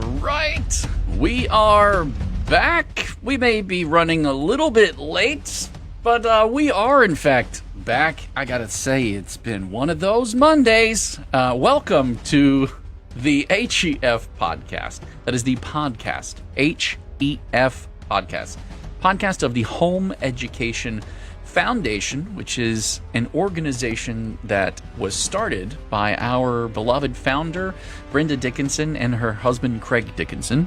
right, we are back. We may be running a little bit late, but we are in fact back. I gotta say, it's been one of those Mondays. Welcome to the HEF podcast. That is the podcast, HEF podcast. Podcast of the Home Education Foundation, which is an organization that was started by our beloved founder, Brenda Dickinson, and her husband, Craig Dickinson,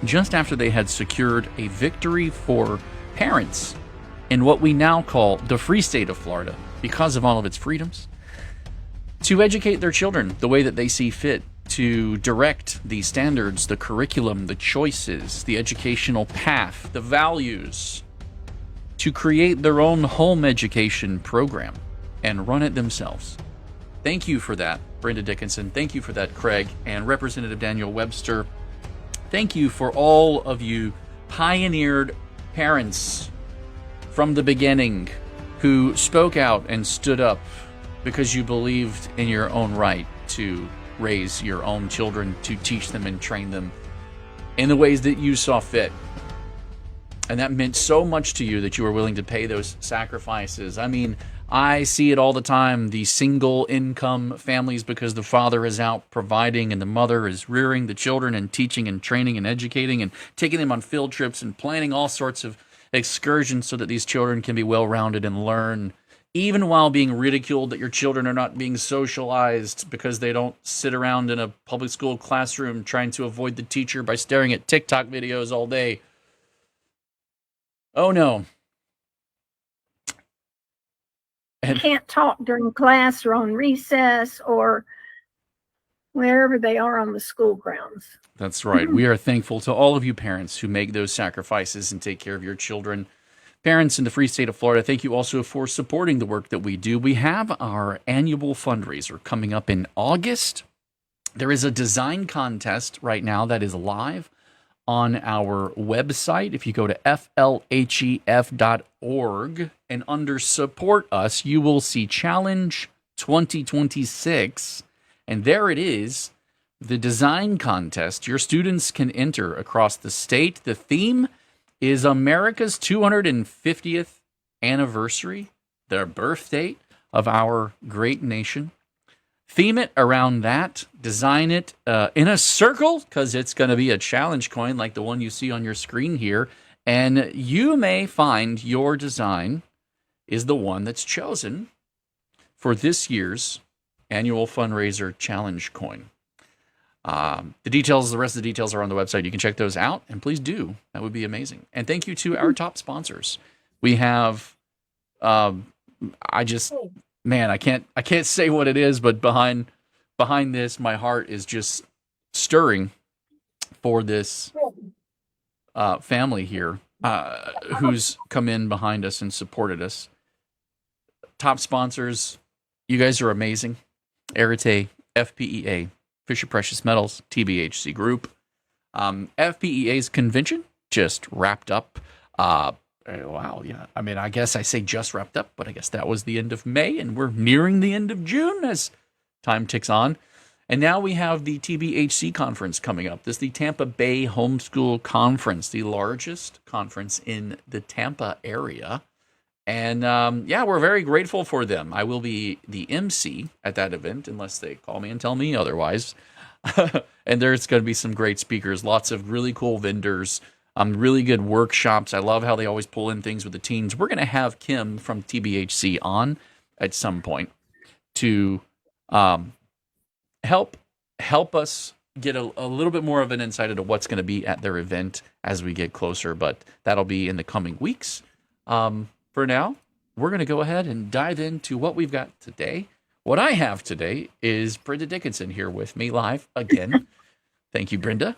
just after they had secured a victory for parents in what we now call the free state of Florida, because of all of its freedoms, to educate their children the way that they see fit, to direct the standards, the curriculum, the choices, the educational path, the values, to create their own home education program and run it themselves. Thank you for that, Brenda Dickinson. Thank you for that, Craig, and Representative Daniel Webster. Thank you for all of you pioneered parents from the beginning who spoke out and stood up because you believed in your own right to raise your own children, to teach them and train them in the ways that you saw fit. And that meant so much to you that you were willing to pay those sacrifices. I mean, I see it all the time, the single income families, because the father is out providing and the mother is rearing the children and teaching and training and educating and taking them on field trips and planning all sorts of excursions so that these children can be well-rounded and learn, even while being ridiculed that your children are not being socialized because they don't sit around in a public school classroom trying to avoid the teacher by staring at TikTok videos all day. Oh, no. And can't talk during class or on recess or wherever they are on the school grounds. That's right. We are thankful to all of you parents who make those sacrifices and take care of your children. Parents in the free state of Florida, thank you also for supporting the work that we do. We have our annual fundraiser coming up in August. There is a design contest right now that is live on our website. If you go to flhef.org and under Support Us, you will see Challenge 2026. And there it is, the design contest. Your students can enter across the state. The theme is America's 250th anniversary, the birth date of our great nation. Theme it around that, design it in a circle, because it's going to be a challenge coin like the one you see on your screen here, and you may find your design is the one that's chosen for this year's annual fundraiser challenge coin. The rest of the details are on the website. You can check those out, and please do. That would be amazing. And thank you to our top sponsors. We have, Man, I can't say what it is, but behind this, my heart is just stirring for this family here who's come in behind us and supported us. Top sponsors, you guys are amazing. Arete, FPEA, Fisher Precious Metals, TBHC Group. FPEA's convention just wrapped up. Wow, yeah. I mean, I guess I say just wrapped up, but I guess that was the end of May, and we're nearing the end of June as time ticks on. And now we have the TBHC conference coming up. This is the Tampa Bay Homeschool Conference, the largest conference in the Tampa area. And we're very grateful for them. I will be the MC at that event, unless they call me and tell me otherwise. And there's going to be some great speakers, lots of really cool vendors, really good workshops. I love how they always pull in things with the teens. We're going to have Kim from TBHC on at some point to help us get a little bit more of an insight into what's going to be at their event as we get closer, but that'll be in the coming weeks. For now, we're going to go ahead and dive into what we've got today. What I have today is Brenda Dickinson here with me live again. Thank you, Brenda.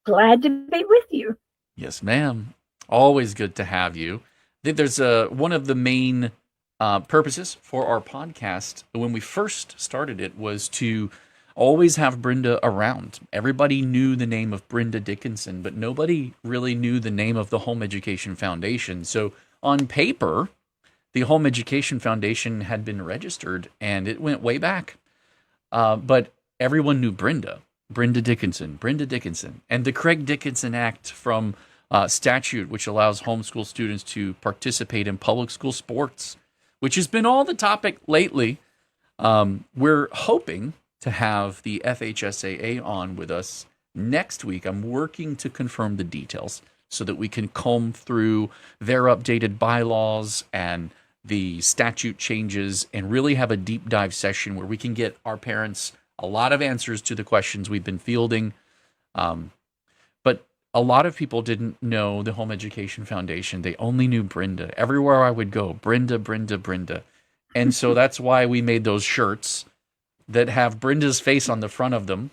Glad to be with you. Yes, ma'am. Always good to have you. I think there's one of the main purposes for our podcast when we first started it was to always have Brenda around. Everybody knew the name of Brenda Dickinson, but nobody really knew the name of the Home Education Foundation. So on paper, the Home Education Foundation had been registered, and it went way back. But everyone knew Brenda. Brenda Dickinson, and the Craig Dickinson Act from statute, which allows homeschool students to participate in public school sports, which has been all the topic lately. We're hoping to have the FHSAA on with us next week. I'm working to confirm the details so that we can comb through their updated bylaws and the statute changes and really have a deep dive session where we can get our parents a lot of answers to the questions we've been fielding. But a lot of people didn't know the Home Education Foundation. They only knew Brenda. Everywhere I would go, Brenda, Brenda, Brenda. And so that's why we made those shirts that have Brenda's face on the front of them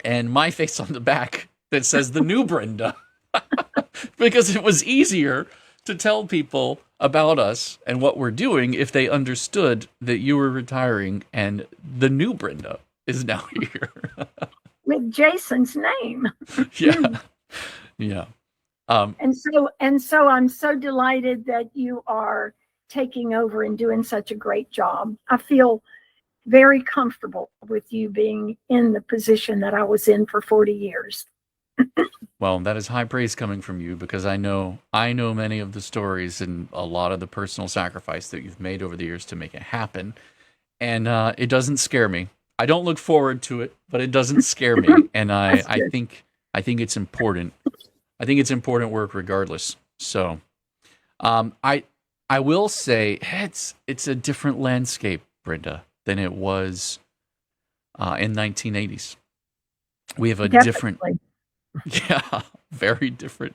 and my face on the back that says the new Brenda. Because it was easier to tell people about us and what we're doing if they understood that you were retiring and the new Brenda is now here. With Jason's name. Yeah. Yeah. And so I'm so delighted that you are taking over and doing such a great job. I feel very comfortable with you being in the position that I was in for 40 years. Well, that is high praise coming from you, because I know many of the stories and a lot of the personal sacrifice that you've made over the years to make it happen. And it doesn't scare me. I don't look forward to it, but it doesn't scare me. And I think it's important. I think it's important work regardless. So I will say it's a different landscape, Brenda, than it was in 1980s. We have a different, yeah, very different.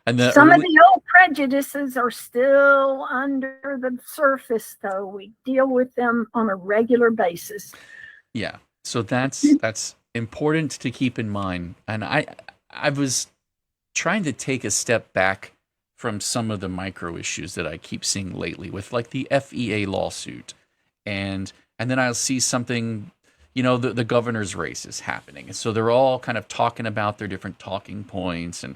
And some of the old prejudices are still under the surface, though. We deal with them on a regular basis. Yeah, so that's important to keep in mind. And I was trying to take a step back from some of the micro issues that I keep seeing lately with like the FEA lawsuit, and then I'll see something, the governor's race is happening, and so they're all kind of talking about their different talking points, and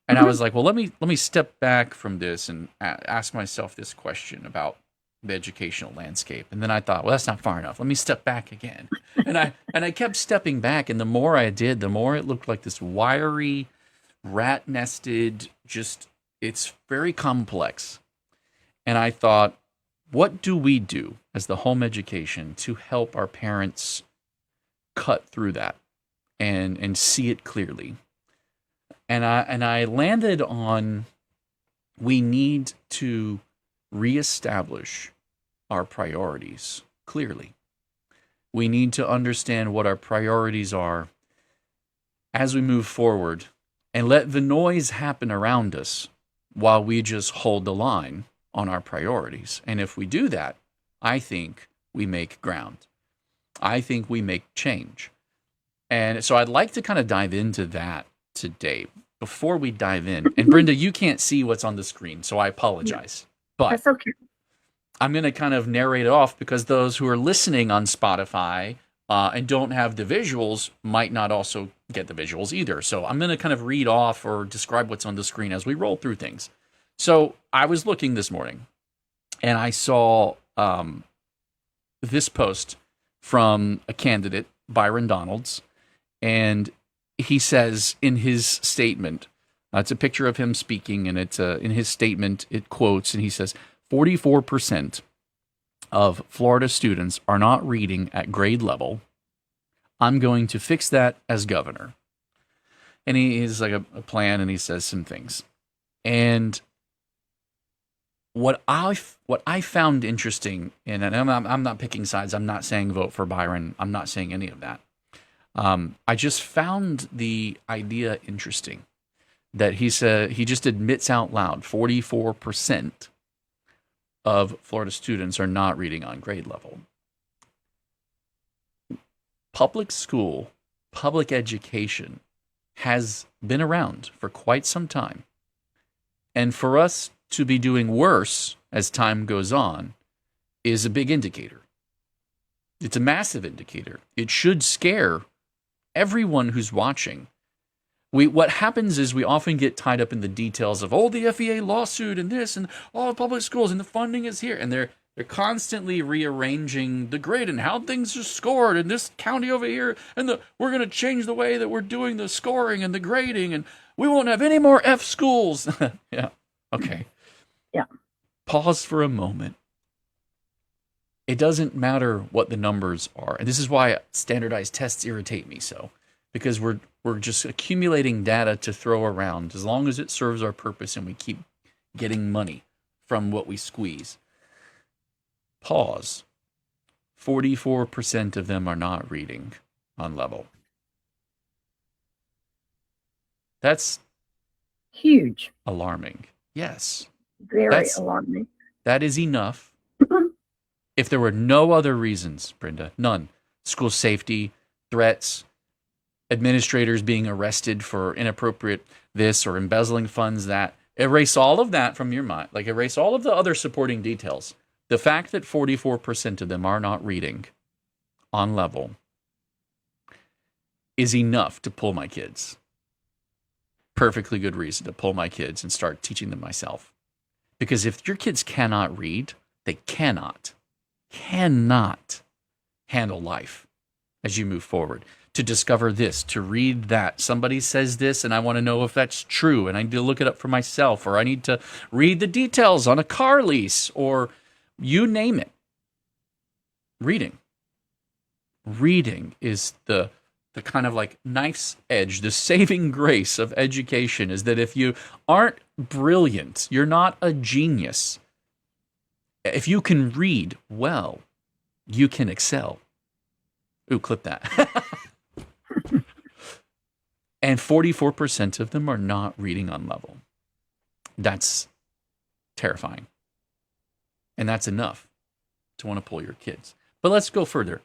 I was like, well, let me step back from this and ask myself this question about the educational landscape. And then I thought, well, that's not far enough. Let me step back again. And I kept stepping back, and the more I did, the more it looked like this wiry, rat nested, it's very complex. And I thought, what do we do as the home education to help our parents cut through that and see it clearly? And I landed on, we need to reestablish our priorities clearly. We need to understand what our priorities are as we move forward, and let the noise happen around us while we just hold the line on our priorities. And if we do that, I think we make ground. I think we make change. And so I'd like to kind of dive into that today. Before we dive in, and Brenda, you can't see what's on the screen, so I apologize. But that's okay. I'm going to kind of narrate it off, because those who are listening on Spotify and don't have the visuals might not also get the visuals either. So I'm going to kind of read off or describe what's on the screen as we roll through things. So I was looking this morning, and I saw this post from a candidate, Byron Donalds, and he says in his statement, it's a picture of him speaking, and it's in his statement, it quotes, and he says, 44% of Florida students are not reading at grade level. I'm going to fix that as governor. And he is like a plan, and he says some things. And what I found interesting, and I'm not picking sides, I'm not saying vote for Byron, I'm not saying any of that. I just found the idea interesting that he said, he just admits out loud 44% of Florida students are not reading on grade level. Public school, public education has been around for quite some time. And for us to be doing worse as time goes on is a big indicator. It's a massive indicator. It should scare everyone who's watching. What happens is we often get tied up in the details of, the FEA lawsuit and this and all public schools and the funding is here. And They're constantly rearranging the grid and how things are scored in this county over here, and we're going to change the way that we're doing the scoring and the grading, and we won't have any more F schools. Yeah. Okay. Yeah. Pause for a moment. It doesn't matter what the numbers are. And this is why standardized tests irritate me so. Because we're just accumulating data to throw around as long as it serves our purpose and we keep getting money from what we squeeze. Pause. 44% of them are not reading on level. That's huge. Alarming. Yes. Very alarming. That is enough. If there were no other reasons, Brenda, none. School safety, threats, administrators being arrested for inappropriate this or embezzling funds that, erase all of that from your mind. Like erase all of the other supporting details. The fact that 44% of them are not reading on level is enough to pull my kids. Perfectly good reason to pull my kids and start teaching them myself. Because if your kids cannot read, they cannot handle life as you move forward. To discover this, to read that. Somebody says this and I want to know if that's true and I need to look it up for myself, or I need to read the details on a car lease, or you name it. Reading is the kind of like knife's edge, the saving grace of education is that if you aren't brilliant, you're not a genius. If you can read well, you can excel. Ooh, clip that. And 44% of them are not reading on level. That's terrifying. And that's enough to want to pull your kids. But let's go further,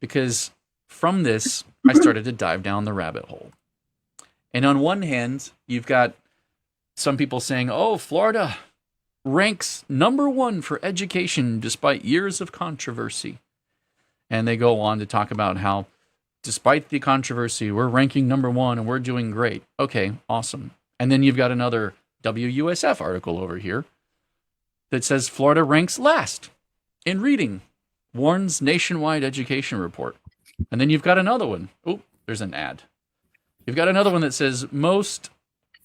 because from this, I started to dive down the rabbit hole. And on one hand, you've got some people saying, oh, Florida ranks #1 for education despite years of controversy. And they go on to talk about how, despite the controversy, we're ranking #1 and we're doing great. Okay, awesome. And then you've got another WUSF article over here that says Florida ranks last in reading, warns nationwide education report. And then you've got another one. Oh, there's an ad. You've got another one that says most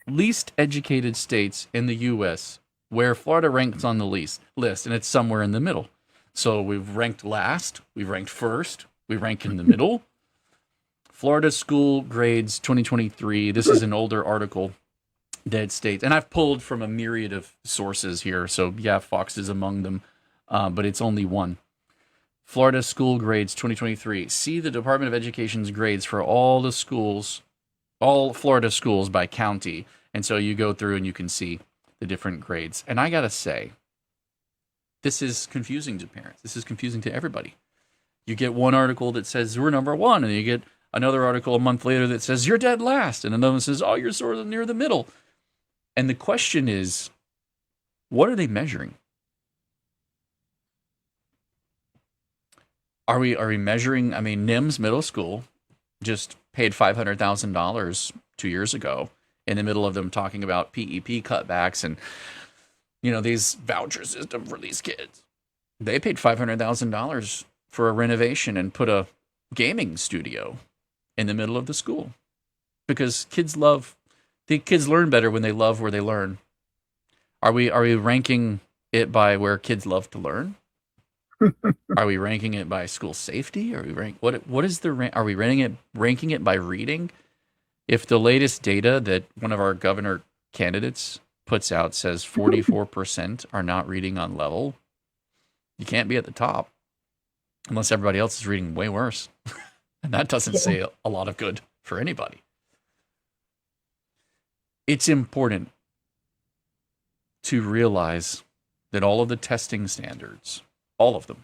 least educated states in the U.S., where Florida ranks on the list, and it's somewhere in the middle. So we've ranked last, we've ranked first, we rank in the middle. Florida School Grades 2023. This is an older article that states, and I've pulled from a myriad of sources here, so yeah, Fox is among them, but it's only one. Florida School Grades 2023. See the Department of Education's grades for all the schools, all Florida schools by county. And so you go through and you can see the different grades. And I got to say, this is confusing to parents. This is confusing to everybody. You get one article that says we're #1, and you get another article a month later that says you're dead last, and another one says, oh, you're sort of near the middle. And the question is, what are they measuring? Are we measuring? I mean, NIMS Middle School just paid $500,000 2 years ago in the middle of them talking about PEP cutbacks and, you know, these voucher system for these kids. They paid $500,000 for a renovation and put a gaming studio in the middle of the school, because kids learn better when they love where they learn. Are we ranking it by where kids love to learn? Are we ranking it by school safety? Are we what is the are we ranking it by reading? If the latest data that one of our governor candidates puts out says 44% are not reading on level, you can't be at the top unless everybody else is reading way worse. And that doesn't say a lot of good for anybody. It's important to realize that all of the testing standards, all of them,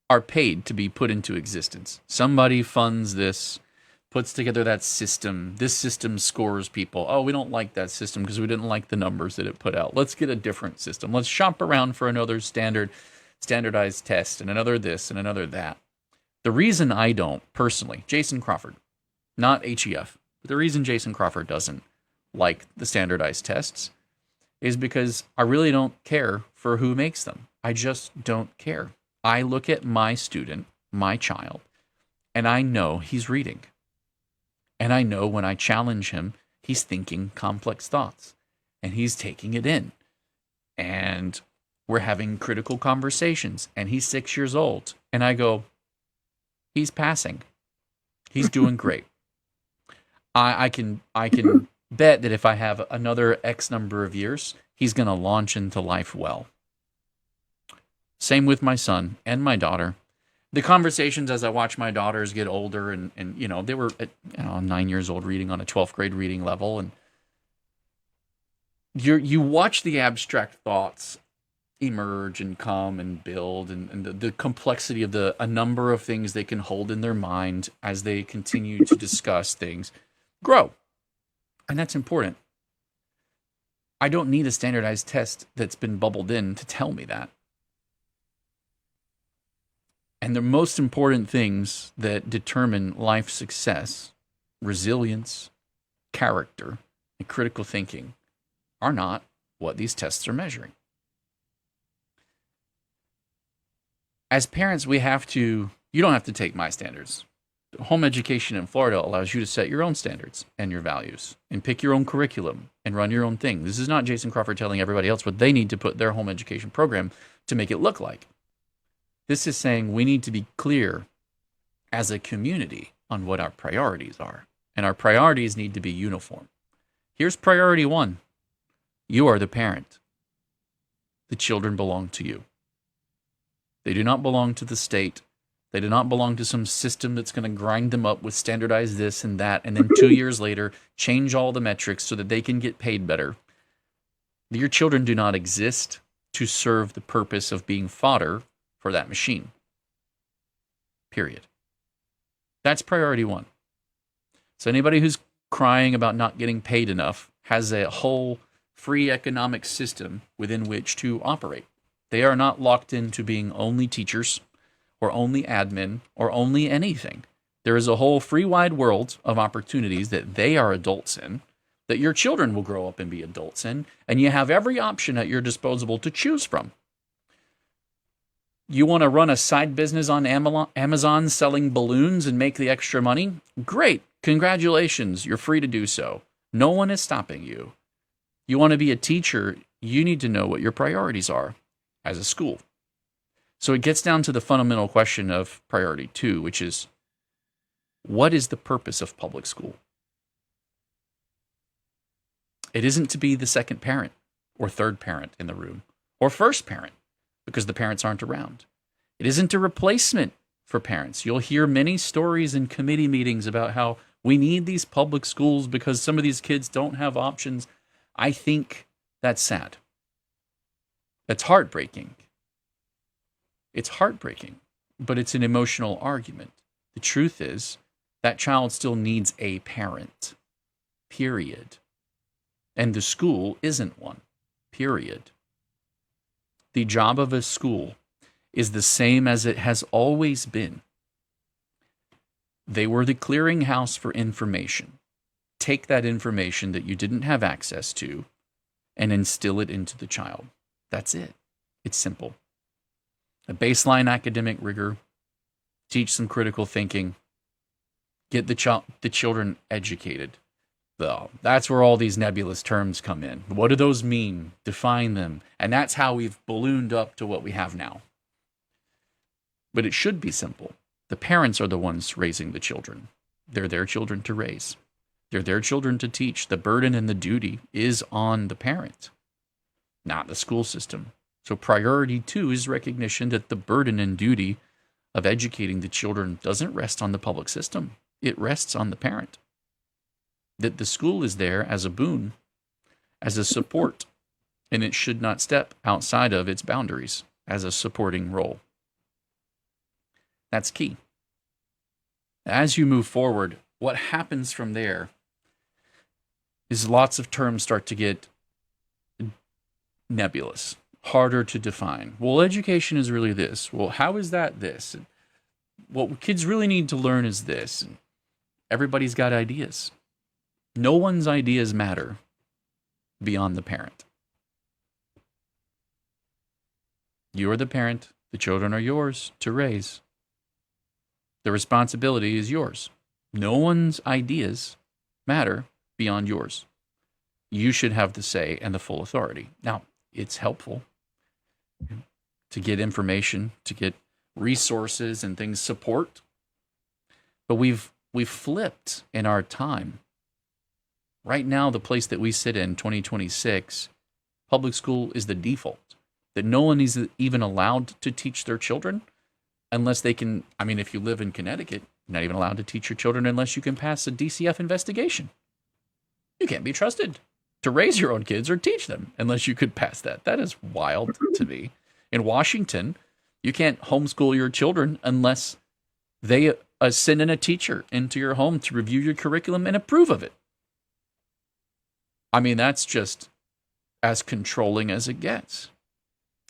are paid to be put into existence. Somebody funds this, puts together that system. This system scores people. Oh, we don't like that system because we didn't like the numbers that it put out. Let's get a different system. Let's shop around for another standardized test and another this and another that. The reason I don't, personally, Jason Crawford, not HEF, but the reason Jason Crawford doesn't like the standardized tests is because I really don't care for who makes them. I just don't care. I look at my student, my child, and I know he's reading. And I know when I challenge him, he's thinking complex thoughts and he's taking it in. And we're having critical conversations, and he's 6 years old. And I go, he's passing. He's doing great. I can bet that if I have another X number of years, he's going to launch into life well. Same with my son and my daughter. The conversations as I watch my daughters get older, and they were 9 years old reading on a 12th grade reading level, and you watch the abstract thoughts emerge and come and build, and the complexity of a number of things they can hold in their mind as they continue to discuss things grow. And that's important. I don't need a standardized test that's been bubbled in to tell me that. And the most important things that determine life success, resilience, character, and critical thinking are not what these tests are measuring. As parents, you don't have to take my standards. Home education in Florida allows you to set your own standards and your values and pick your own curriculum and run your own thing. This is not Jason Crawford telling everybody else what they need to put their home education program to make it look like. This is saying we need to be clear as a community on what our priorities are. And our priorities need to be uniform. Here's priority 1. You are the parent. The children belong to you. They do not belong to the state. They do not belong to some system that's going to grind them up with standardized this and that, and then 2 years later, change all the metrics so that they can get paid better. Your children do not exist to serve the purpose of being fodder for that machine. Period. That's priority 1. So anybody who's crying about not getting paid enough has a whole free economic system within which to operate. They are not locked into being only teachers or only admin or only anything. There is a whole free wide world of opportunities that they are adults in, that your children will grow up and be adults in, and you have every option at your disposal to choose from. You want to run a side business on Amazon selling balloons and make the extra money? Great. Congratulations. You're free to do so. No one is stopping you. You want to be a teacher? You need to know what your priorities are as a school. So it gets down to the fundamental question of priority 2, which is, what is the purpose of public school? It isn't to be the second parent or third parent in the room or first parent because the parents aren't around. It isn't a replacement for parents. You'll hear many stories in committee meetings about how we need these public schools because some of these kids don't have options. I think that's sad. That's heartbreaking. It's heartbreaking, but it's an emotional argument. The truth is, that child still needs a parent, period. And the school isn't one, period. The job of a school is the same as it has always been. They were the clearinghouse for information. Take that information that you didn't have access to and instill it into the child. That's it. It's simple. A baseline academic rigor, teach some critical thinking, get the children educated. That's where all these nebulous terms come in. What do those mean? Define them. And that's how we've ballooned up to what we have now. But it should be simple. The parents are the ones raising the children. They're their children to raise. They're their children to teach. The burden and the duty is on the parent, not the school system. So priority 2 is recognition that the burden and duty of educating the children doesn't rest on the public system. It rests on the parent. That the school is there as a boon, as a support, and it should not step outside of its boundaries as a supporting role. That's key. As you move forward, what happens from there is lots of terms start to get nebulous, harder to define. Well, education is really this. Well, how is that this? And what kids really need to learn is this. And everybody's got ideas. No one's ideas matter beyond the parent. You are the parent. The children are yours to raise. The responsibility is yours. No one's ideas matter beyond yours. You should have the say and the full authority. Now, it's helpful to get information, to get resources and things, support. But we've flipped in our time. Right now, the place that we sit in, 2026, public school is the default. That no one is even allowed to teach their children unless they can. I mean, if you live in Connecticut, you're not even allowed to teach your children unless you can pass a DCF investigation. You can't be trusted to raise your own kids or teach them unless you could pass that. That is wild to me. In Washington, you can't homeschool your children unless they send in a teacher into your home to review your curriculum and approve of it. I mean, that's just as controlling as it gets.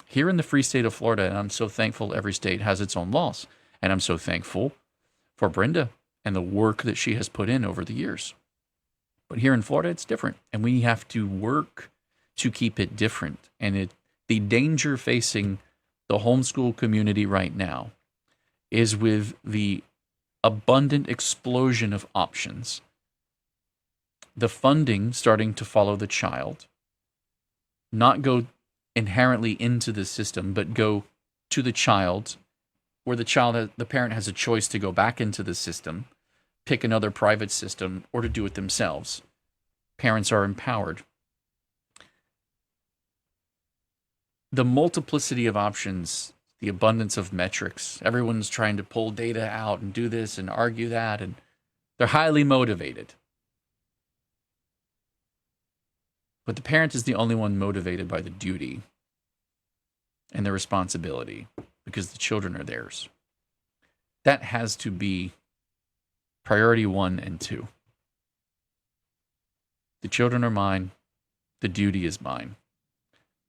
Here in the free state of Florida, and I'm so thankful every state has its own laws, and I'm so thankful for Brenda and the work that she has put in over the years. But here in Florida, it's different, and we have to work to keep it different. And the danger facing the homeschool community right now is with the abundant explosion of options, the funding starting to follow the child, not go inherently into the system, but go to the child, where the parent has a choice to go back into the system, pick another private system, or to do it themselves. Parents are empowered. The multiplicity of options, the abundance of metrics, everyone's trying to pull data out and do this and argue that, and they're highly motivated. But the parent is the only one motivated by the duty and the responsibility because the children are theirs. That has to be priority 1 and 2. The children are mine. The duty is mine.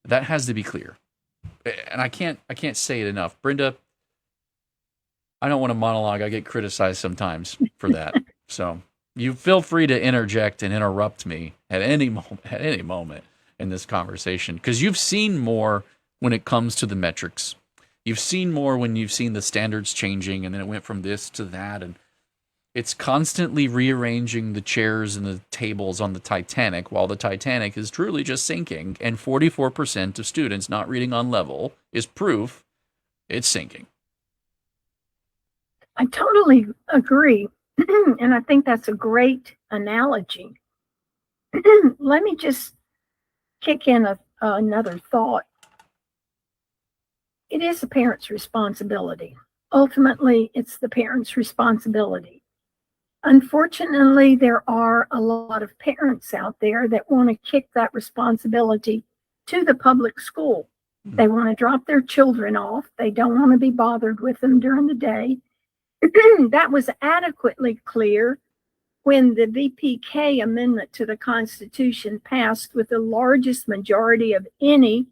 That has to be clear. And I can't say it enough. Brenda, I don't want to monologue. I get criticized sometimes for that. So you feel free to interject and interrupt me at any moment in this conversation, because you've seen more when it comes to the metrics. You've seen more when you've seen the standards changing, and then it went from this to that, and it's constantly rearranging the chairs and the tables on the Titanic while the Titanic is truly just sinking, and 44% of students not reading on level is proof it's sinking. I totally agree. And I think that's a great analogy. Let me just kick in another thought. It is a parent's responsibility. Ultimately, it's the parent's responsibility. Unfortunately, there are a lot of parents out there that want to kick that responsibility to the public school. They want to drop their children off. They don't want to be bothered with them during the day. That was adequately clear when the VPK amendment to the Constitution passed with the largest majority of any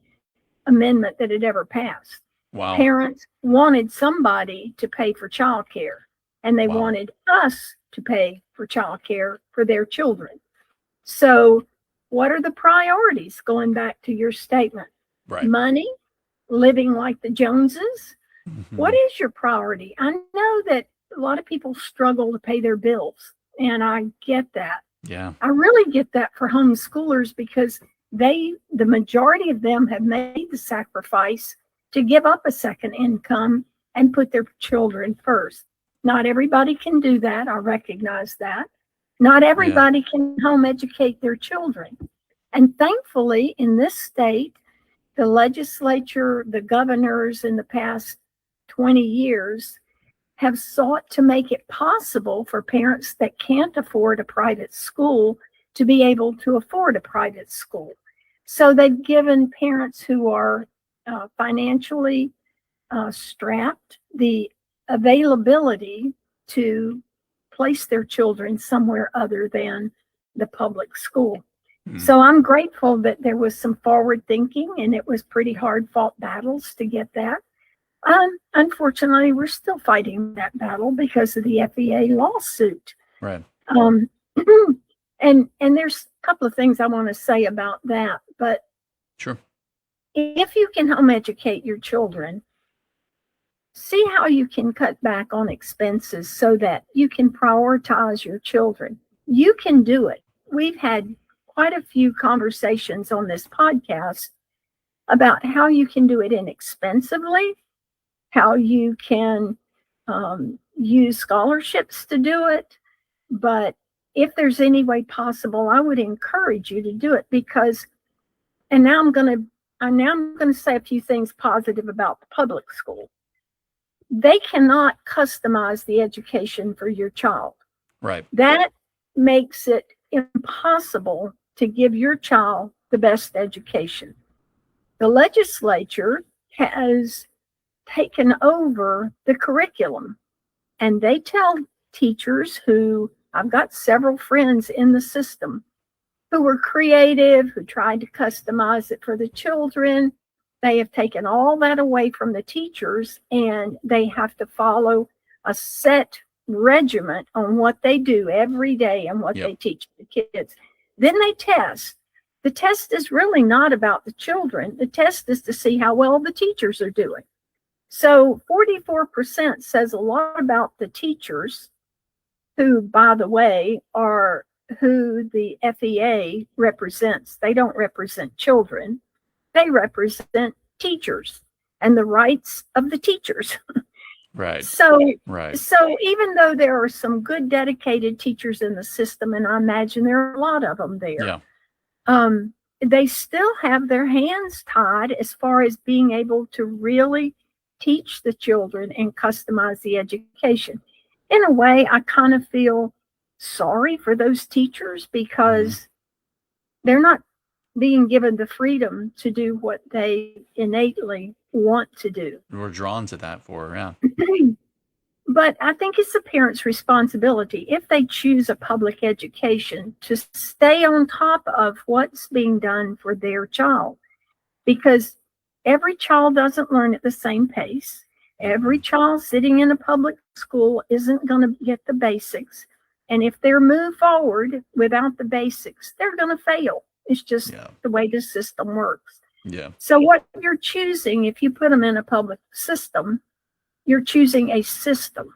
amendment that had ever passed. Wow. Parents wanted somebody to pay for childcare, and they wanted us to pay for childcare for their children. So what are the priorities, going back to your statement? Right. Money, living like the Joneses. Mm-hmm. What is your priority? I know that a lot of people struggle to pay their bills, and I get that. Yeah. I really get that for homeschoolers, because the majority of them have made the sacrifice to give up a second income and put their children first. Not everybody can do that. I recognize that. Not everybody can home educate their children. And thankfully, in this state, the legislature, the governors in the past 20 years have sought to make it possible for parents that can't afford a private school to be able to afford a private school. So they've given parents who are financially strapped the availability to place their children somewhere other than the public school. So I'm grateful that there was some forward thinking, and it was pretty hard fought battles to get that. Unfortunately, we're still fighting that battle because of the FEA lawsuit. Right. And there's a couple of things I want to say about that, but sure. if you can home educate your children, see how you can cut back on expenses so that you can prioritize your children. You can do it. We've had quite a few conversations on this podcast about how you can do it inexpensively, how you can use scholarships to do it. But if there's any way possible, I would encourage you to do it because, and now I'm going to say a few things positive about the public school. They cannot customize the education for your child. Right. That makes it impossible to give your child the best education. The legislature has taken over the curriculum, and they tell teachers who, I've got several friends in the system who were creative, who tried to customize it for the children. They have taken all that away from the teachers, and they have to follow a set regiment on what they do every day and what they teach the kids. Then they test. The test is really not about the children. The test is to see how well the teachers are doing. So 44% says a lot about the teachers, who, by the way, are who the FEA represents. They don't represent children. They represent teachers and the rights of the teachers. Right. So even though there are some good dedicated teachers in the system, and I imagine there are a lot of them there, they still have their hands tied as far as being able to really teach the children and customize the education. In a way, I kind of feel sorry for those teachers because they're not being given the freedom to do what they innately want to do. We're drawn to that for, But I think it's the parents' responsibility, if they choose a public education, to stay on top of what's being done for their child. Because every child doesn't learn at the same pace. Every child sitting in a public school isn't going to get the basics. And if they're moved forward without the basics, they're going to fail. It's just the way the system works. So what you're choosing, if you put them in a public system, you're choosing a system.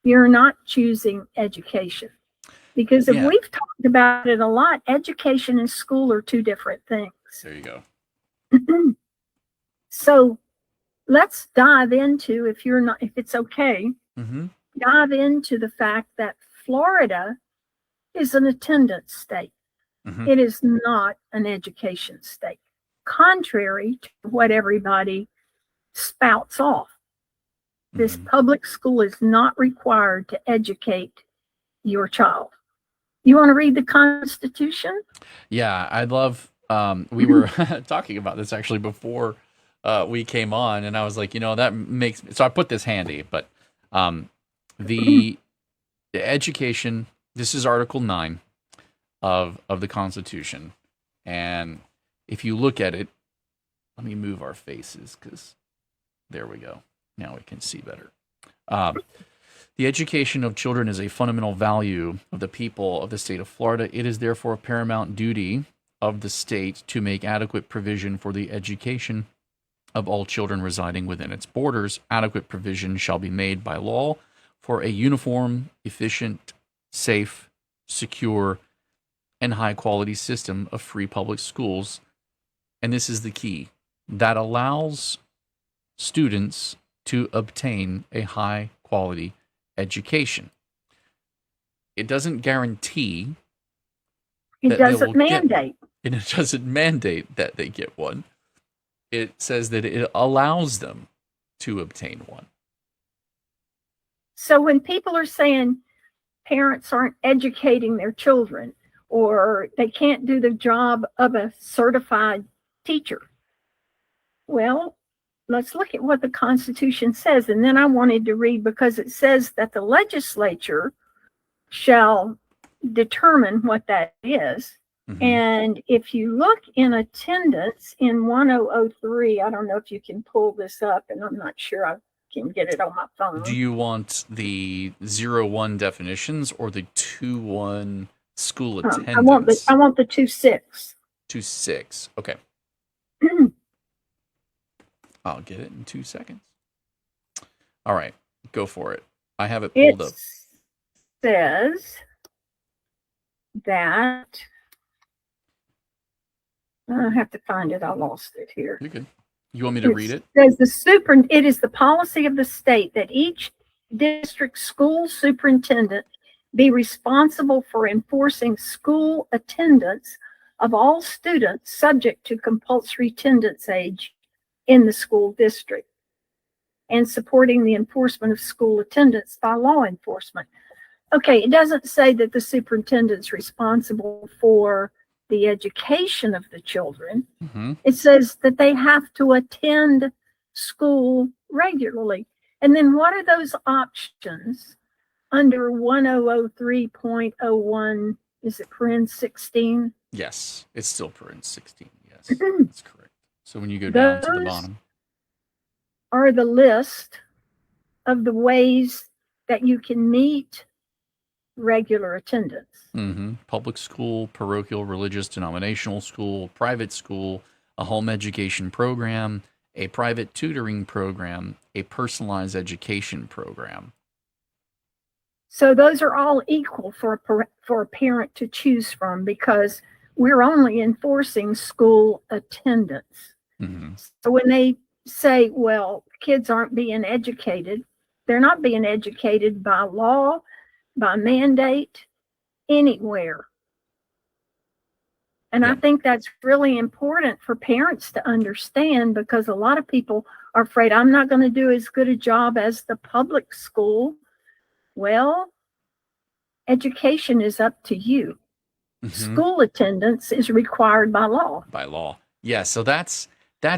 You're not choosing education. Because if we've talked about it a lot, education and school are two different things. There you go. So let's dive into, if it's okay, dive into the fact that Florida is an attendance state. It is not an education state, contrary to what everybody spouts off. This public school is not required to educate your child. You want to read the Constitution? Yeah, I'd love, we were talking about this actually before we came on, and I was like, that makes, so I put this handy, but the education, this is Article 9 of the Constitution, and if you look at it, let me move our faces, because there we go. Now we can see better. The education of children is a fundamental value of the people of the state of Florida. It is therefore a paramount duty of the state to make adequate provision for the education of all children residing within its borders. Adequate provision shall be made by law for a uniform, efficient, safe, secure, and high-quality system of free public schools. And this is the key, that allows students to obtain a high-quality education. It doesn't guarantee. It doesn't mandate. And it doesn't mandate that they get one. It says that it allows them to obtain one. So when people are saying parents aren't educating their children, or they can't do the job of a certified teacher, well, let's look at what the Constitution says. And then I wanted to read, because it says that the legislature shall determine what that is. And if you look in attendance in 1003, I don't know if you can pull this up, and I'm not sure I can get it on my phone. Do you want the 01 definitions or the 21 school attendance? I want the 26. 26. Okay. I'll get it in 2 seconds. All right, go for it. I have it It pulled up. says that I have to find it. I lost it here. You're good. You want me to read it? Says it is the policy of the state that each district school superintendent be responsible for enforcing school attendance of all students subject to compulsory attendance age in the school district, and supporting the enforcement of school attendance by law enforcement. Okay, it doesn't say that the superintendent's responsible for the education of the children. Mm-hmm. It says that they have to attend school regularly. And then what are those options under 1003.01? Is it paren 16? Yes, it's still paren 16. Yes, that's correct. So when you go down to the bottom, are the list of the ways that you can meet regular attendance. Mm-hmm. Public school, parochial, religious, denominational school, private school, a home education program, a private tutoring program, a personalized education program. So those are all equal for a parent to choose from, because we're only enforcing school attendance. Mm-hmm. So when they say, well, kids aren't being educated, they're not being educated by law, by mandate, anywhere. And I think that's really important for parents to understand, because a lot of people are afraid, I'm not going to do as good a job as the public school. Well, education is up to you. Mm-hmm. School attendance is required by law. By law. Yeah, so that's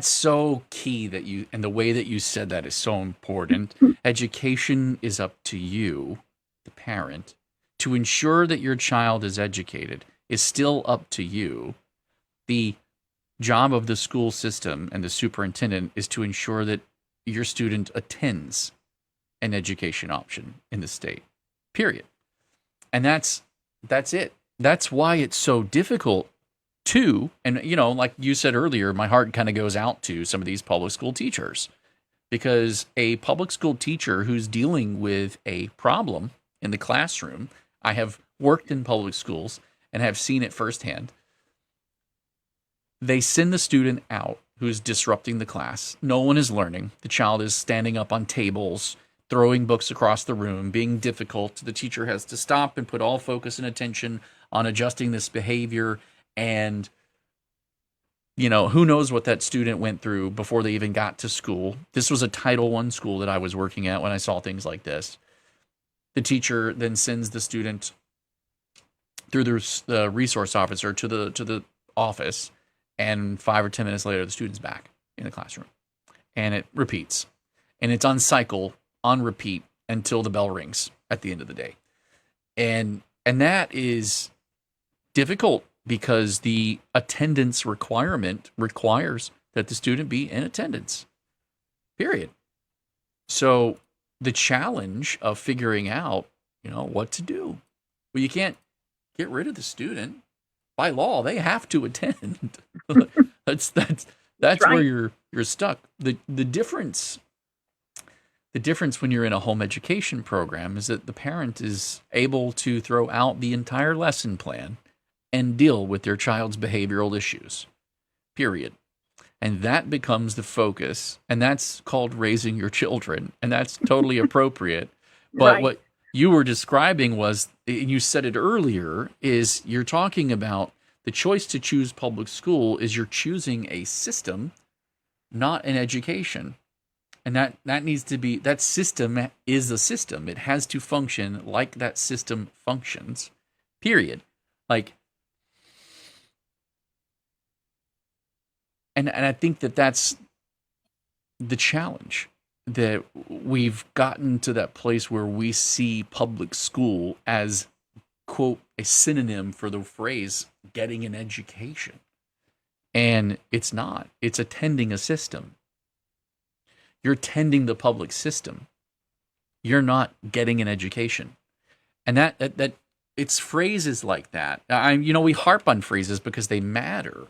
so key, that you, and the way that you said that is so important. Education is up to you, the parent. To ensure that your child is educated is still up to you. The job of the school system and the superintendent is to ensure that your student attends an education option in the state, period. And that's it. That's why it's so difficult to, and you know, like you said earlier, my heart kind of goes out to some of these public school teachers, because a public school teacher who's dealing with a problem in the classroom, I have worked in public schools and have seen it firsthand. They send the student out who's disrupting the class. No one is learning. The child is standing up on tables, throwing books across the room, being difficult. The teacher has to stop and put all focus and attention on adjusting this behavior. And, you know, who knows what that student went through before they even got to school. This was a Title I school that I was working at when I saw things like this. The teacher then sends the student through the resource officer to the office, and 5 or 10 minutes later, the student's back in the classroom. And it repeats. And it's on cycle, on repeat, until the bell rings at the end of the day. And that is difficult, because the attendance requirement requires that the student be in attendance, period. So the challenge of figuring out, you know, what to do. Well, you can't get rid of the student. By law, they have to attend. that's right. Where you're stuck. The difference when you're in a home education program is that the parent is able to throw out the entire lesson plan and deal with their child's behavioral issues, period. And that becomes the focus, and that's called raising your children, and that's totally appropriate. But right. What you were describing was, and you said it earlier, is you're talking about the choice to choose public school is you're choosing a system, not an education. And that needs to be, that system is a system. It has to function like that system functions, period. Like, and I think that's the challenge, that we've gotten to that place where we see public school as, quote, a synonym for the phrase getting an education. And it's not. It's attending a system. You're attending the public system. You're not getting an education. And that it's phrases like that. We harp on phrases because they matter.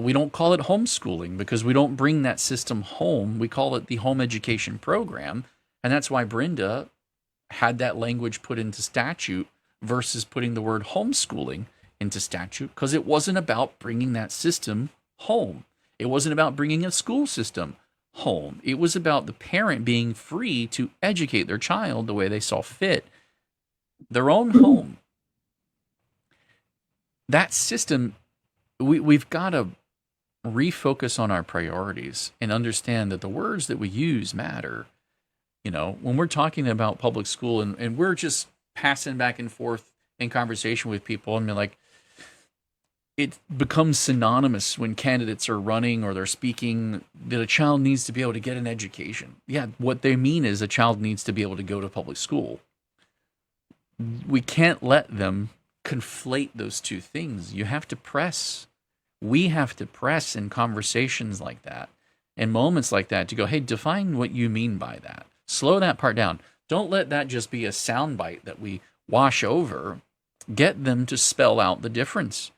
We don't call it homeschooling because we don't bring that system home. We call it the home education program. And that's why Brenda had that language put into statute versus putting the word homeschooling into statute, because it wasn't about bringing that system home. It wasn't about bringing a school system home. It was about the parent being free to educate their child the way they saw fit, their own home. That system, we've got to refocus on our priorities and understand that the words that we use matter. You know, when we're talking about public school and we're just passing back and forth in conversation with people, and like, it becomes synonymous when candidates are running or they're speaking that a child needs to be able to get an education. Yeah, what they mean is a child needs to be able to go to public school. We can't let them conflate those two things. You have to press. We have to press in conversations like that, in moments like that, to go, hey, define what you mean by that. Slow that part down. Don't let that just be a soundbite that we wash over. Get them to spell out the difference.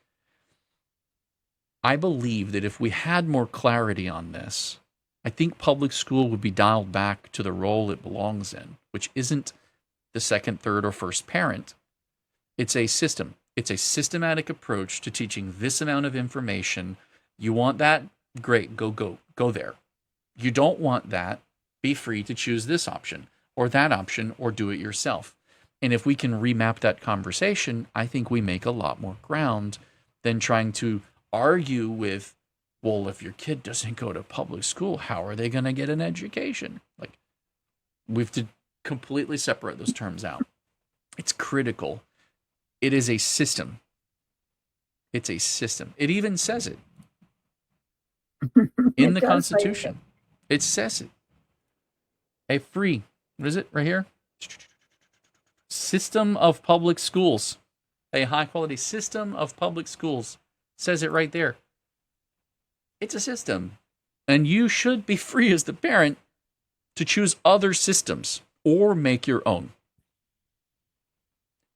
I believe that if we had more clarity on this, I think public school would be dialed back to the role it belongs in, which isn't the second, third, or first parent. It's a system. It's a systematic approach to teaching this amount of information. You want that? Great, go there. You don't want that? Be free to choose this option or that option or do it yourself. And if we can remap that conversation, I think we make a lot more ground than trying to argue with, well, if your kid doesn't go to public school, how are they going to get an education? Like, we have to completely separate those terms out. It's critical. It is a system. It's a system. It even says it in the Constitution. It says it. A free, what is it right here? System of public schools. A high quality system of public schools. Says it right there. It's a system. And you should be free as the parent to choose other systems or make your own.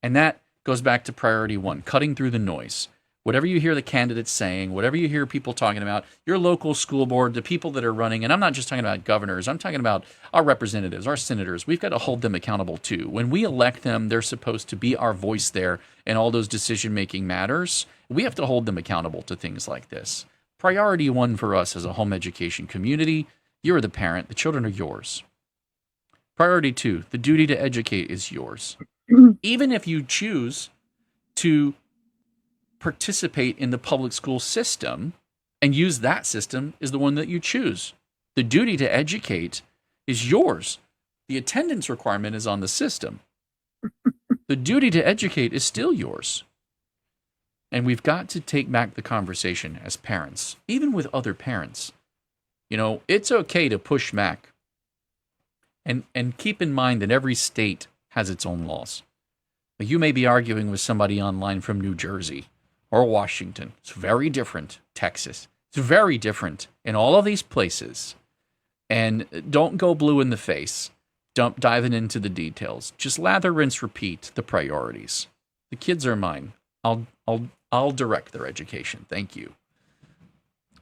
And that goes back to priority one, cutting through the noise. Whatever you hear the candidates saying, whatever you hear people talking about, your local school board, the people that are running, and I'm not just talking about governors, I'm talking about our representatives, our senators. We've got to hold them accountable too. When we elect them, they're supposed to be our voice there in all those decision-making matters. We have to hold them accountable to things like this. Priority one for us as a home education community, you're the parent, the children are yours. Priority two, the duty to educate is yours. Even if you choose to participate in the public school system and use that system is the one that you choose. The duty to educate is yours. The attendance requirement is on the system. The duty to educate is still yours. And we've got to take back the conversation as parents, even with other parents. You know, it's okay to push back. And keep in mind that every state has its own laws. You may be arguing with somebody online from New Jersey or Washington. It's very different. Texas. It's very different in all of these places. And don't go blue in the face. Don't diving into the details. Just lather, rinse, repeat the priorities. The kids are mine. I'll direct their education. Thank you.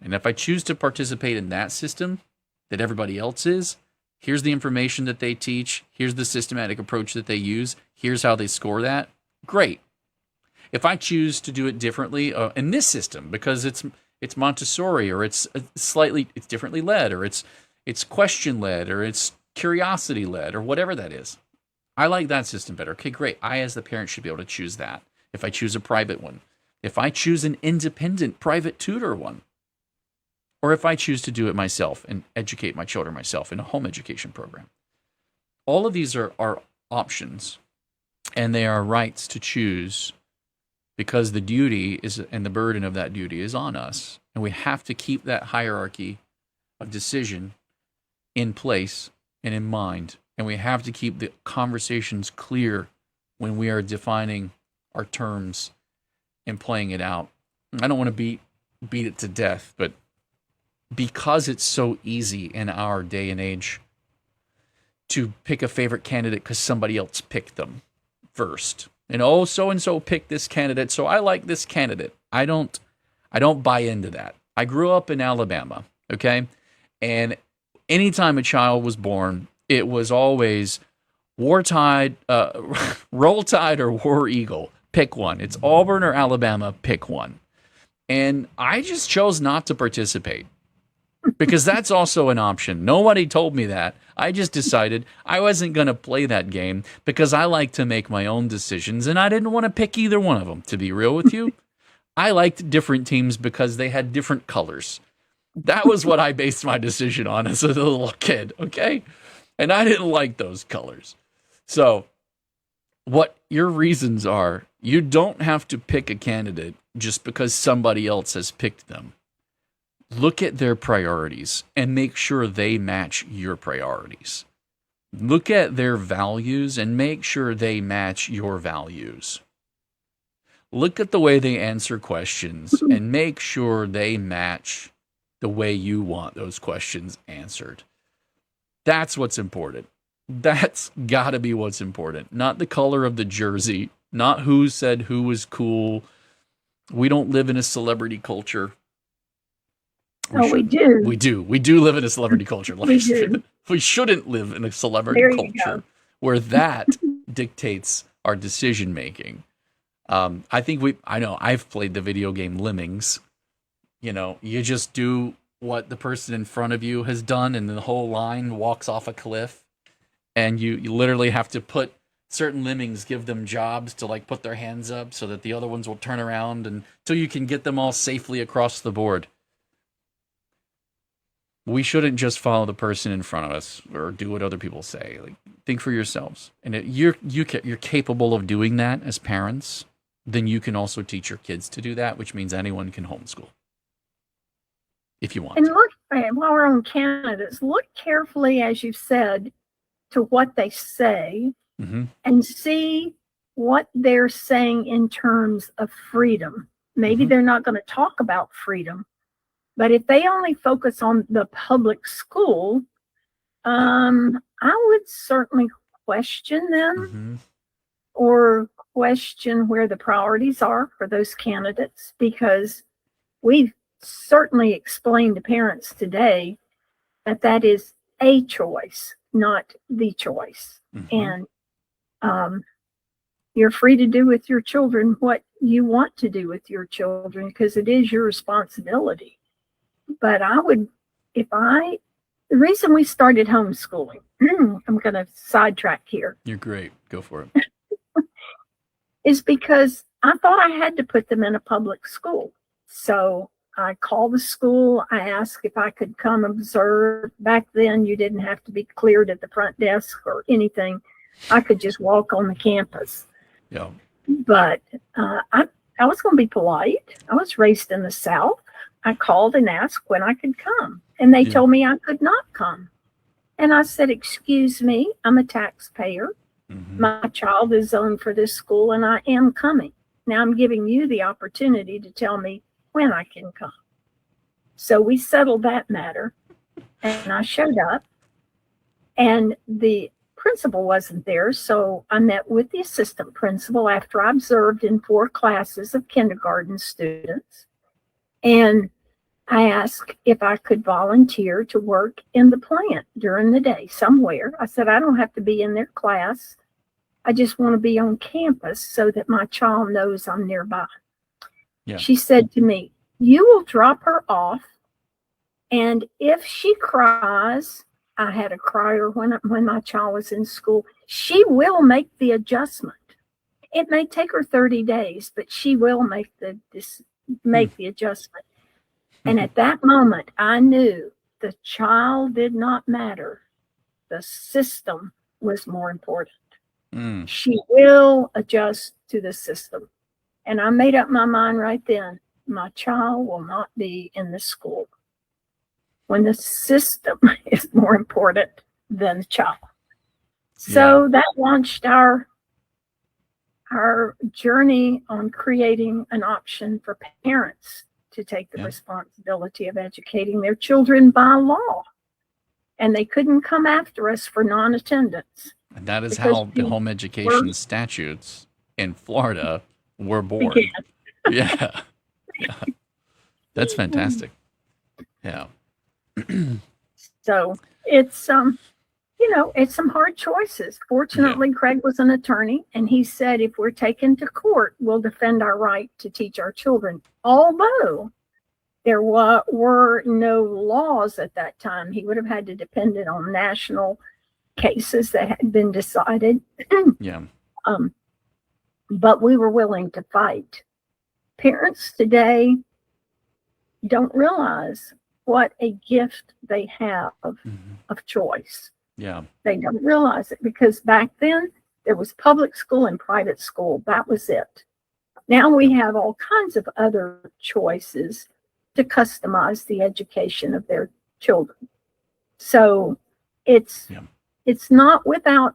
And if I choose to participate in that system that everybody else is, here's the information that they teach. Here's the systematic approach that they use. Here's how they score that. Great. If I choose to do it differently in this system because it's Montessori or it's differently led or it's question led or it's curiosity led or whatever that is, I like that system better. Okay, great. I as the parent should be able to choose that. If I choose a private one, if I choose an independent private tutor one, or if I choose to do it myself and educate my children myself in a home education program. All of these are options, and they are rights to choose because the duty is and the burden of that duty is on us. And we have to keep that hierarchy of decision in place and in mind. And we have to keep the conversations clear when we are defining our terms and playing it out. I don't want to beat it to death, but because it's so easy in our day and age to pick a favorite candidate because somebody else picked them first. And so-and-so picked this candidate, so I like this candidate. I don't buy into that. I grew up in Alabama, okay? And anytime a child was born, it was always War Tide, Roll Tide or War Eagle. Pick one. It's Auburn or Alabama, pick one. And I just chose not to participate because that's also an option. Nobody told me that. I just decided I wasn't going to play that game because I like to make my own decisions and I didn't want to pick either one of them, to be real with you. I liked different teams because they had different colors. That was what I based my decision on as a little kid, okay? And I didn't like those colors. So, what your reasons are, you don't have to pick a candidate just because somebody else has picked them. Look at their priorities and make sure they match your priorities. Look at their values and make sure they match your values. Look at the way they answer questions and make sure they match the way you want those questions answered. That's what's important. That's got to be what's important. Not the color of the jersey, not who said who was cool. We don't live in a celebrity culture. We do. We do. We do live in a celebrity culture. We shouldn't live in a celebrity culture where that dictates our decision making. I know I've played the video game Lemmings. You know, you just do what the person in front of you has done and the whole line walks off a cliff. And you literally have to put certain lemmings, give them jobs to like put their hands up so that the other ones will turn around until you can get them all safely across the board. We shouldn't just follow the person in front of us or do what other people say. Like, think for yourselves. And you're capable of doing that as parents, then you can also teach your kids to do that, which means anyone can homeschool if you want. And look, while we're on candidates, look carefully, as you said, to what they say and see what they're saying in terms of freedom. Maybe they're not going to talk about freedom, but if they only focus on the public school, I would certainly question them or question where the priorities are for those candidates, because we've certainly explained to parents today that that is a choice, not the choice. And you're free to do with your children what you want to do with your children because it is your responsibility. But I would, the reason we started homeschooling, I'm going to sidetrack here. You're great. Go for it. Is because I thought I had to put them in a public school. So I called the school. I asked if I could come observe. Back then, you didn't have to be cleared at the front desk or anything. I could just walk on the campus. Yeah. But I was going to be polite. I was raised in the South. I called and asked when I could come. And they told me I could not come. And I said, excuse me, I'm a taxpayer. My child is zoned for this school and I am coming. Now I'm giving you the opportunity to tell me when I can come. So we settled that matter and I showed up and the principal wasn't there. So I met with the assistant principal after I observed in 4 classes of kindergarten students. And I asked if I could volunteer to work in the plant during the day somewhere. I said, I don't have to be in their class. I just want to be on campus so that my child knows I'm nearby. Yeah. She said to me, you will drop her off. And if she cries, I had a crier when my child was in school, she will make the adjustment. It may take her 30 days, but she will make the adjustment. And at that moment, I knew the child did not matter. The system was more important. She will adjust to the system. And I made up my mind right then. My child will not be in the school when the system is more important than the child. So that launched our journey on creating an option for parents to take the responsibility of educating their children by law. And they couldn't come after us for non-attendance. And that is how the home education statutes in Florida were born. Yeah. That's fantastic. Yeah. So it's it's some hard choices. Fortunately, Craig was an attorney, and he said if we're taken to court, we'll defend our right to teach our children. Although there were no laws at that time, he would have had to depend on national cases that had been decided. Yeah. But we were willing to fight. Parents today don't realize what a gift they have of choice. Yeah. They don't realize it because back then there was public school and private school. That was it. Now we have all kinds of other choices to customize the education of their children. So it's not without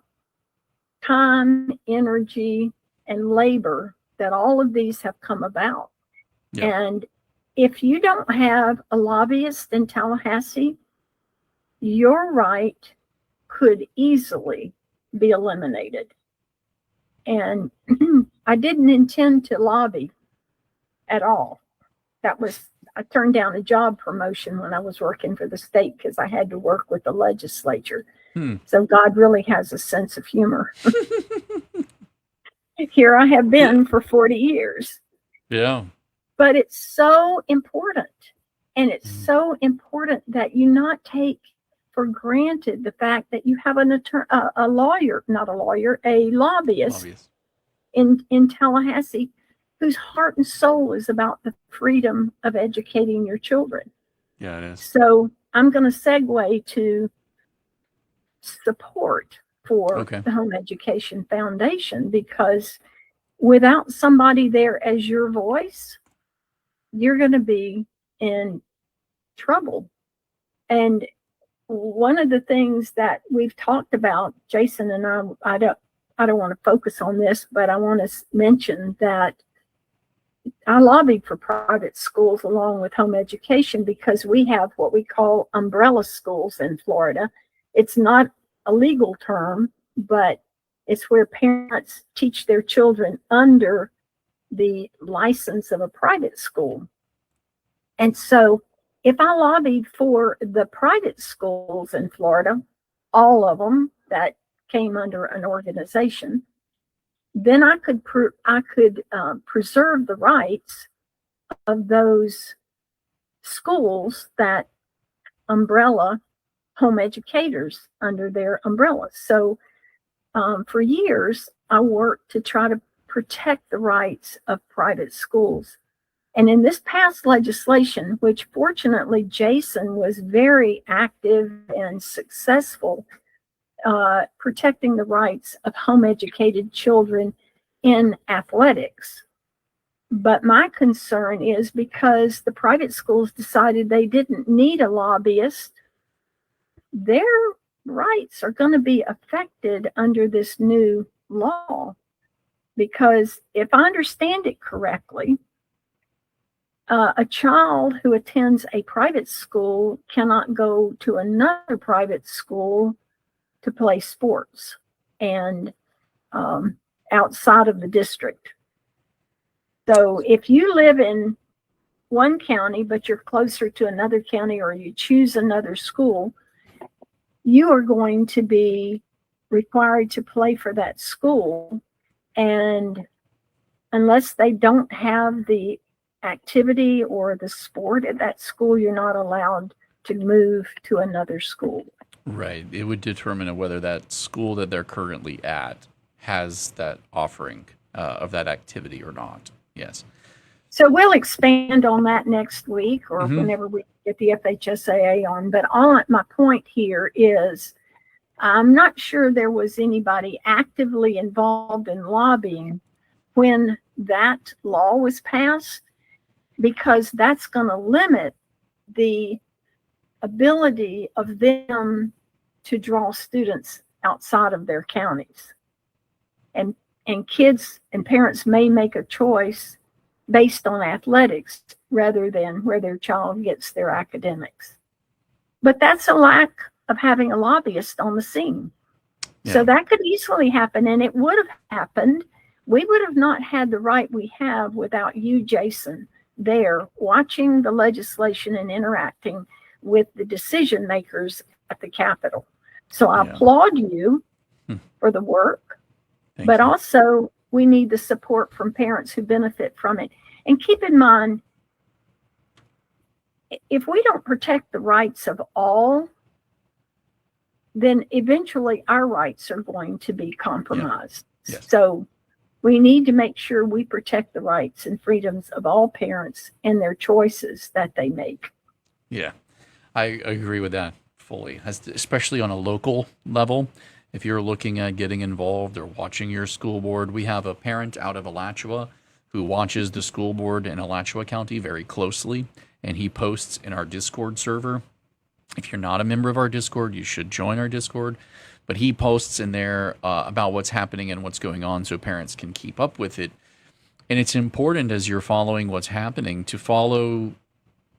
time, energy, and labor that all of these have come about. Yeah. And if you don't have a lobbyist in Tallahassee, your right could easily be eliminated. And I didn't intend to lobby at all. I turned down a job promotion when I was working for the state because I had to work with the legislature. So God really has a sense of humor. Here I have been for 40 years. Yeah. But it's so important. And it's so important that you not take for granted the fact that you have a lobbyist in Tallahassee whose heart and soul is about the freedom of educating your children. Yeah, it is. So I'm going to segue to support for the Home Education Foundation, because without somebody there as your voice, you're going to be in trouble. And one of the things that we've talked about, Jason and I don't want to focus on this, but I want to mention that I lobbied for private schools along with home education because we have what we call umbrella schools in Florida. It's not a legal term, but it's where parents teach their children under the license of a private school. And so if I lobbied for the private schools in Florida, all of them that came under an organization, then I could preserve the rights of those schools that umbrella home educators under their umbrellas. So for years, I worked to try to protect the rights of private schools. And in this past legislation, which fortunately Jason was very active and successful protecting the rights of home educated children in athletics. But my concern is because the private schools decided they didn't need a lobbyist, their rights are going to be affected under this new law. Because if I understand it correctly, a child who attends a private school cannot go to another private school to play sports and outside of the district. So if you live in one county, but you're closer to another county, or you choose another school, you are going to be required to play for that school. And unless they don't have the activity or the sport at that school, you're not allowed to move to another school. Right. It would determine whether that school that they're currently at has that offering of that activity or not. Yes. So we'll expand on that next week or whenever we get the FHSAA on. But my point here is I'm not sure there was anybody actively involved in lobbying when that law was passed, because that's going to limit the ability of them to draw students outside of their counties. And kids and parents may make a choice based on athletics rather than where their child gets their academics. But that's a lack of having a lobbyist on the scene. Yeah. So that could easily happen, and it would have happened. We would have not had the right we have without you, Jason, there watching the legislation and interacting with the decision makers at the Capitol. So I applaud you for the work, but also we need the support from parents who benefit from it. And keep in mind, if we don't protect the rights of all, then eventually our rights are going to be compromised. Yeah. Yes. So we need to make sure we protect the rights and freedoms of all parents and their choices that they make. Yeah, I agree with that fully, especially on a local level. If you're looking at getting involved or watching your school board, we have a parent out of Alachua who watches the school board in Alachua County very closely, and he posts in our Discord server. If you're not a member of our Discord, you should join our Discord. But he posts in there about what's happening and what's going on so parents can keep up with it. And it's important as you're following what's happening to follow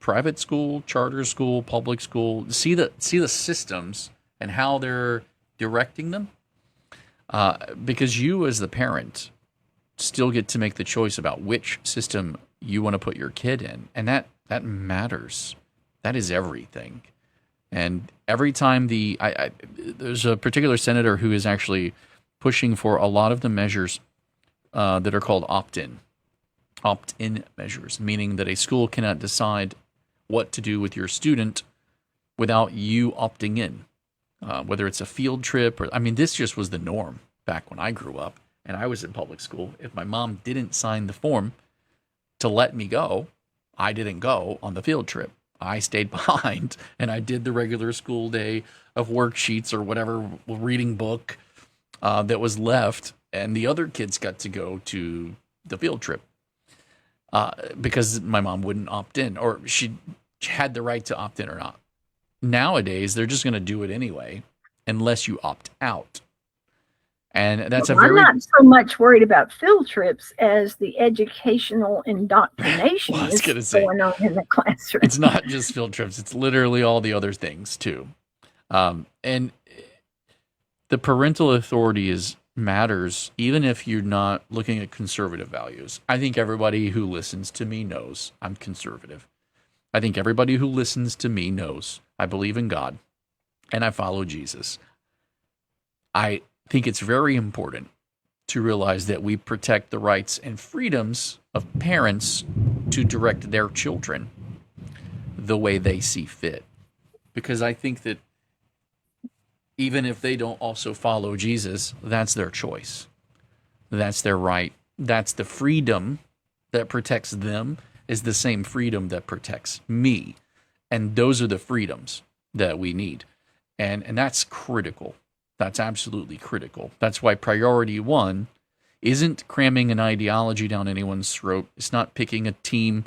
private school, charter school, public school, see the systems and how they're directing them. Because you as the parent still get to make the choice about which system you want to put your kid in. And that matters. That is everything. And every time there's a particular senator who is actually pushing for a lot of the measures that are called opt-in measures, meaning that a school cannot decide what to do with your student without you opting in, whether it's a field trip or, this just was the norm back when I grew up and I was in public school. If my mom didn't sign the form to let me go, I didn't go on the field trip. I stayed behind and I did the regular school day of worksheets or whatever reading book that was left, and the other kids got to go to the field trip because my mom wouldn't opt in, or she had the right to opt in or not. Nowadays, they're just going to do it anyway unless you opt out. And that's I'm not so much worried about field trips as the educational indoctrination going on in the classroom. It's not just field trips. It's literally all the other things too. And the parental authority matters even if you're not looking at conservative values. I think everybody who listens to me knows I'm conservative. I think everybody who listens to me knows I believe in God and I follow Jesus. I think it's very important to realize that we protect the rights and freedoms of parents to direct their children the way they see fit. Because I think that even if they don't also follow Jesus, that's their choice. That's their right. That's the freedom that protects them is the same freedom that protects me. And those are the freedoms that we need. And that's critical. That's absolutely critical. That's why priority one isn't cramming an ideology down anyone's throat. It's not picking a team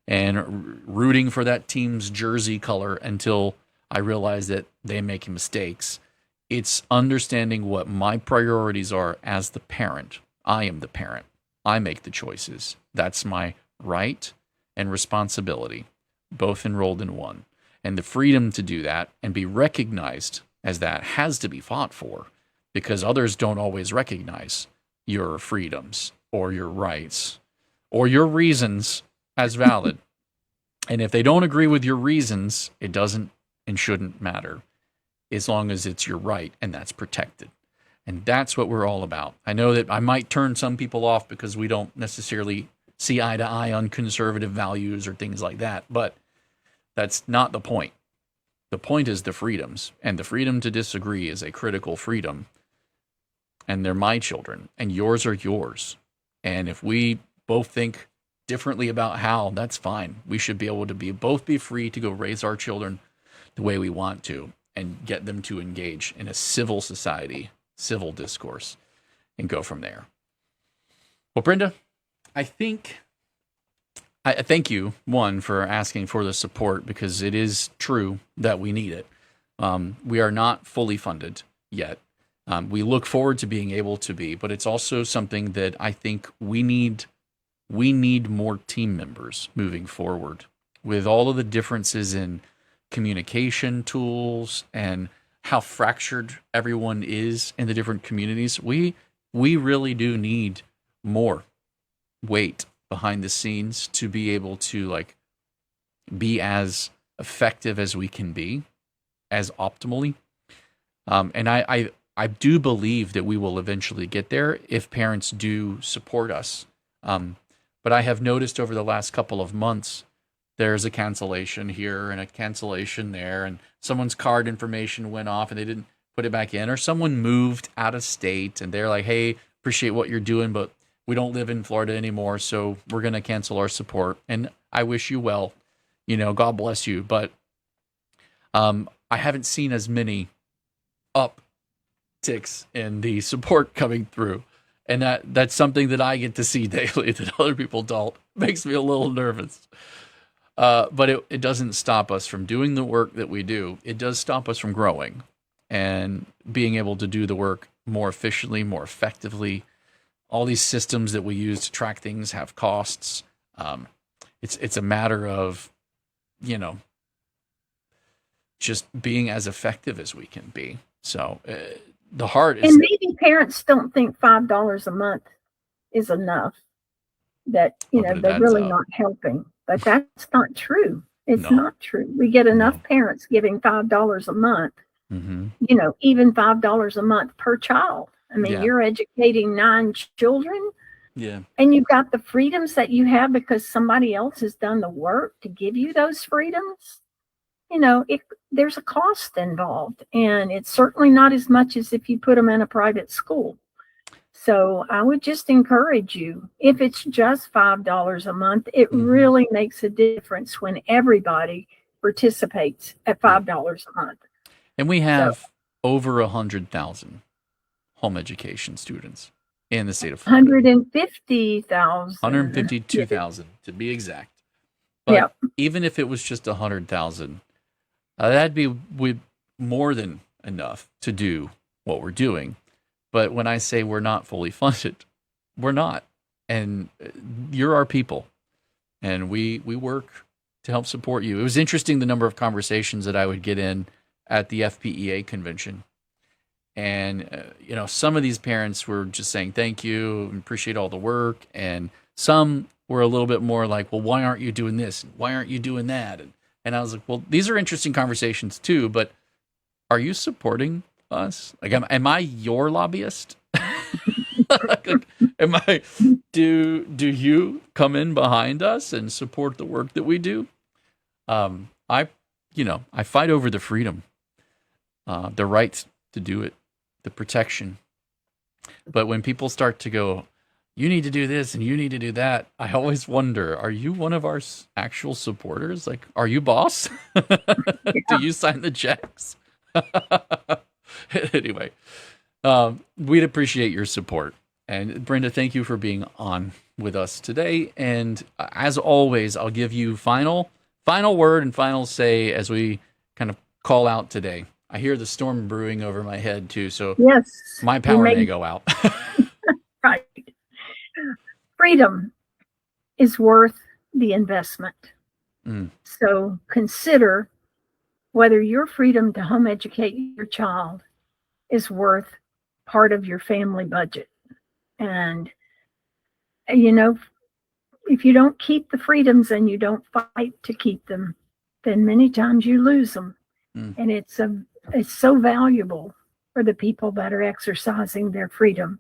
and rooting for that team's jersey color until I realize that they're making mistakes. It's understanding what my priorities are as the parent. I am the parent. I make the choices. That's my right and responsibility, both enrolled in one. And the freedom to do that and be recognized as that has to be fought for, because others don't always recognize your freedoms or your rights or your reasons as valid. And if they don't agree with your reasons, it doesn't and shouldn't matter as long as it's your right and that's protected. And that's what we're all about. I know that I might turn some people off because we don't necessarily see eye to eye on conservative values or things like that, but that's not the point. The point is the freedoms, and the freedom to disagree is a critical freedom. And they're my children, and yours are yours. And if we both think differently about how, that's fine. We should be able to both be free to go raise our children the way we want to and get them to engage in a civil society, civil discourse, and go from there. Well, Brenda, I thank you, one, for asking for the support, because it is true that we need it. We are not fully funded yet. We look forward to being able to be, but it's also something that I think we need more team members moving forward. With all of the differences in communication tools and how fractured everyone is in the different communities, we really do need more weight behind the scenes to be able to like be as effective as we can be, as optimally. And I do believe that we will eventually get there if parents do support us. But I have noticed over the last couple of months, there's a cancellation here and a cancellation there, and someone's card information went off and they didn't put it back in, or someone moved out of state and they're like, hey, appreciate what you're doing, but we don't live in Florida anymore, so we're going to cancel our support. And I wish you well, God bless you. But I haven't seen as many upticks in the support coming through. And that's something that I get to see daily that other people don't. Makes me a little nervous. But it doesn't stop us from doing the work that we do. It does stop us from growing and being able to do the work more efficiently, more effectively. All these systems that we use to track things have costs. It's a matter of, just being as effective as we can be. So the heart is... And maybe parents don't think $5 a month is enough, that, they're really not helping. But that's not true. It's not true. We get enough parents giving $5 a month, even $5 a month per child. I mean, you're educating 9 children. Yeah. And you've got the freedoms that you have because somebody else has done the work to give you those freedoms. There's a cost involved, and it's certainly not as much as if you put them in a private school. So I would just encourage you, if it's just $5 a month, it really makes a difference when everybody participates at $5 a month. And we have over 100,000 home education students in the state of Florida. 150,000. 152,000 to be exact. But even if it was just 100,000, that'd be more than enough to do what we're doing. But when I say we're not fully funded, we're not. And you're our people. And we work to help support you. It was interesting the number of conversations that I would get in at the FPEA convention. And, some of these parents were just saying, thank you, appreciate all the work. And some were a little bit more like, well, why aren't you doing this? Why aren't you doing that? And I was like, well, these are interesting conversations too, but are you supporting us? Like, am I your lobbyist? Do you come in behind us and support the work that we do? I fight over the freedom, the right to do it, the protection. But when people start to go, you need to do this and you need to do that, I always wonder, are you one of our actual supporters? Like, are you boss? Do you sign the checks? Anyway, we'd appreciate your support. And Brenda, thank you for being on with us today. And as always, I'll give you final word and final say as we kind of call out today. I hear the storm brewing over my head too, so my power may go out. Right. Freedom is worth the investment. So consider whether your freedom to home educate your child is worth part of your family budget. And, if you don't keep the freedoms and you don't fight to keep them, then many times you lose them. And it's so valuable for the people that are exercising their freedom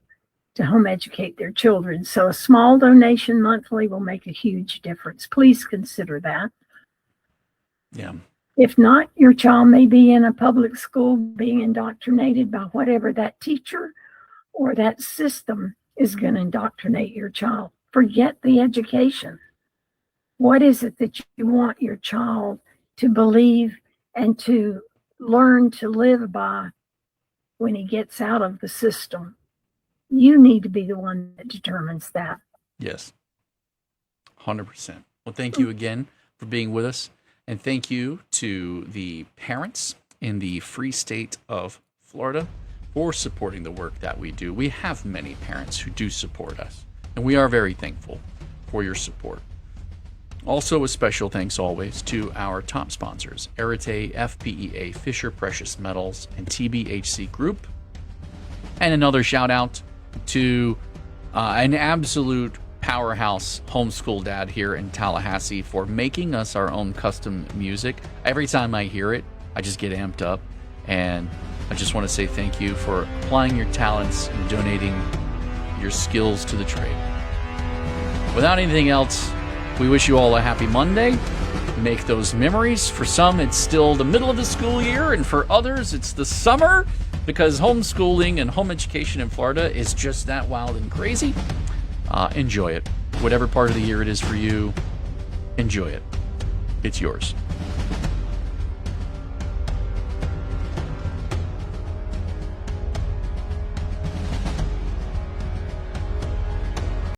to home educate their children. So a small donation monthly will make a huge difference. Please consider that. Yeah. If not, your child may be in a public school being indoctrinated by whatever that teacher or that system is going to indoctrinate your child. Forget the education. What is it that you want your child to believe and to learn to live by when he gets out of the system? You need to be the one that determines that. Yes. 100%. Well, thank you again for being with us. And thank you to the parents in the free state of Florida for supporting the work that we do. We have many parents who do support us, and we are very thankful for your support. Also, a special thanks always to our top sponsors, Arete, FPEA, Fisher Precious Metals, and TBHC Group. And another shout out to an absolute powerhouse homeschool dad here in Tallahassee for making us our own custom music. Every time I hear it, I just get amped up, and I just want to say thank you for applying your talents and donating your skills to the trade. Without anything else, we wish you all a happy Monday. Make those memories. For some, it's still the middle of the school year, and for others, it's the summer, because homeschooling and home education in Florida is just that wild and crazy. Enjoy it. Whatever part of the year it is for you, enjoy it. It's yours.